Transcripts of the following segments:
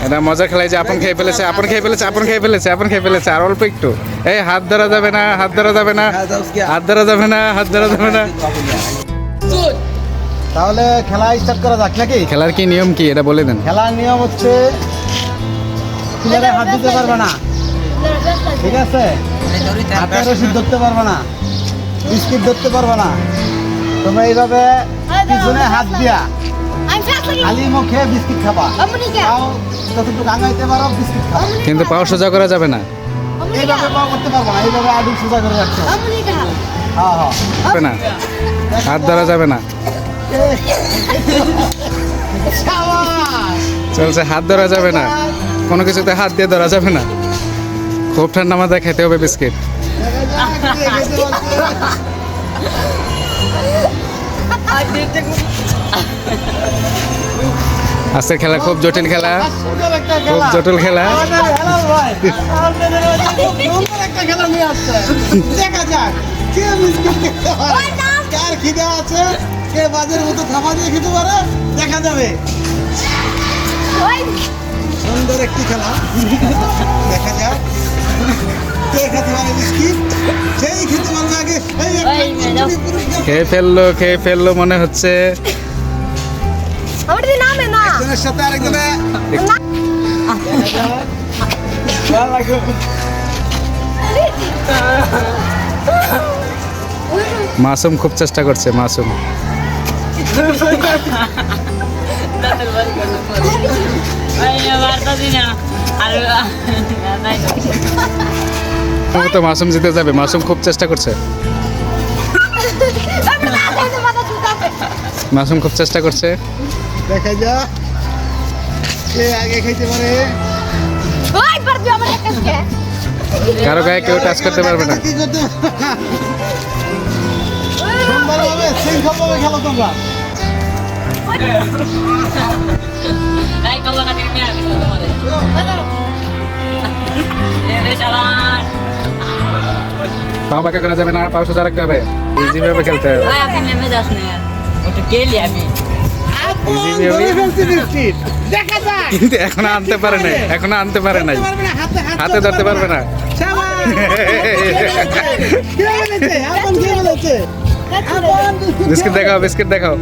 এটা মজা খেলায় যে আপন খেয়ে ফেলেছে, আপন খেয়ে ফেলেছে, আপন খেয়ে ফেলেছে, আপন খেয়ে ফেলেছে। আর অল্প একটু। এই হাত ধরা যাবে না, হাত ধরা যাবে না, হাত ধরা যাবে না, হাত ধরা যাবে না। তাহলে খেলা স্টার্ট করা যাক নাকি? খেলার কি নিয়ম কি এটা বলে দেন। খেলার নিয়ম হচ্ছে প্লেয়ারে হাত দিতে পারবে না, ঠিক আছে? হাতে রশিদ ধরতে পারবে না, বিস্কিট ধরতে পারবে না। তোমরা এইভাবে পিছনে হাত দিয়া খালি মুখে বিস্কিট খাবা। তাও যতটুকু আগাইতে পারো বিস্কিট খাবা, কিন্তু পাও সোজা করা যাবে না। এইভাবে পাও করতে পারবো না, এইভাবে আডু সোজা করে রাখছো। হ্যাঁ হ্যাঁ, যাবে না, হাত ধরা যাবে না। চলছে, হাত ধরা যাবে না, কোনো কিছুতে হাত দিয়ে ধরা যাবে না। খুব ঠান্ডা মাথায় খেতে হবে বিস্কিট। আজকের খেলা খুব জটিল খেলা, খুব জটিল খেলা। দেখা যাক কে বিস্কিট খেতে পারে, কার খিদে আছে, কে বাজের মতো থাপা দিয়ে খেতে পারে, দেখা যাবে। সুন্দর একটি খেলা, দেখা যাক কে খেতে পারে বিস্কিট, সেই খেতে পারবে আগে। খেয়ে ফেললো মনে হচ্ছে। একজনের সাথে আরেকজনে মাসুম খুব চেষ্টা করছে, মাসুম। তো মাসুম জিতে যাবে, মাসুম খুব চেষ্টা করছে, মাসুম খুব চেষ্টা করছে। দেখা যাক কে আগে খাইতে পারে। কারো গায়ে কেউ টাচ করতে পারবে না। কি করতে সুন্দরভাবে শৃঙ্খলভাবে খেলো তোমরা। পা বাঁকা করা যাবে না, পা সোজা রাখতে হবে, ইজিভাবে খেলতে হবে। দেখা যাক, কিন্তু এখনো আনতে পারে নাই, এখনো আনতে পারে নাই, হাতে ধরতে পারবে না। বিস্কিট দেখাও, বিস্কিট দেখাও,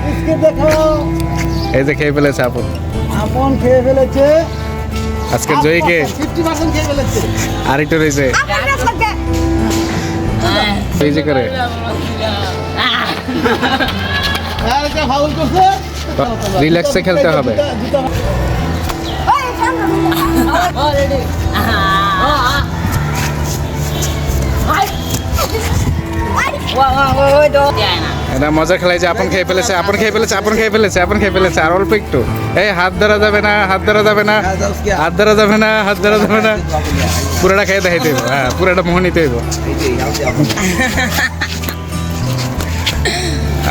বিস্কিট দেখাও। এই যে খেয়ে ফেলেছে আপন, আপন খেয়ে ফেলেছে। আজকের জয়ীকে 50% খেয়ে ফেলেছে। আর একটু রয়েছে, এই যে করে আর এটা ফাউল করছে, রিল্যাক্সে খেলতে হবে। এটা মজা খেলায় যে আপন খেয়ে ফেলেছে, আপন খেয়ে ফেলেছে, আপন খেয়ে ফেলেছে, আপন খেয়ে ফেলেছে। আর অল্প একটু। এই হাত ধরা যাবে না, হাত ধরা যাবে না, হাত ধরা যাবে না, হাত ধরা যাবে না। পুরোটা খেয়ে দেখাইতে হইব, হ্যাঁ পুরোটা মোহ নিতে হইব।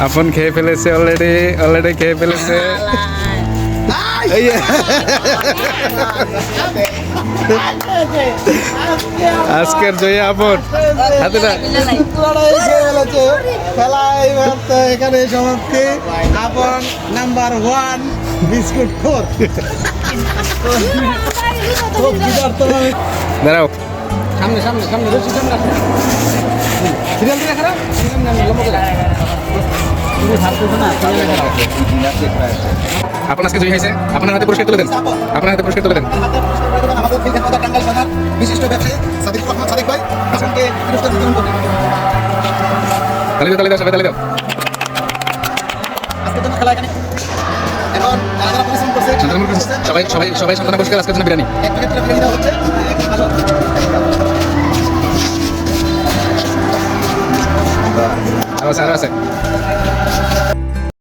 আপন খেয়ে ফেলেছে, অলরেডি খেয়ে ফেলেছে। আজকের জয়ী আপন। হাতে না খেলা এখানে সমাপ্তি। আপন নাম্বার 1 বিস্কুট খোর। দাঁড়াও, সামনে সামনে সামনে রশি সামনে আসো। সিরিয়াল দিয়ে খারাপ লম্বা করে আপন আজকে জয়ী হয়েছে, আপনার হাতে পুরস্কার তুলে দেন, আপনার হাতে পুরস্কার তুলে দেন। আমাদের টাঙ্গাইল থানার বিশিষ্ট ব্যবসায়ী সাদিক রহমান সাদিক ভাই আপনাকে পুরস্কার বিতরণ করবেন। তালি দাও, তালি দাও, সবাই তালি দাও। আজকের জন্য খেলা এখানে। এখন যারা পরিশ্রম করছে সবাই সবাই সবাই সন্তান পুরস্কার, আজকের জন্য বিরিয়ানি। এক প্যাকেট করে বিরিয়ানি দেওয়া হচ্ছে।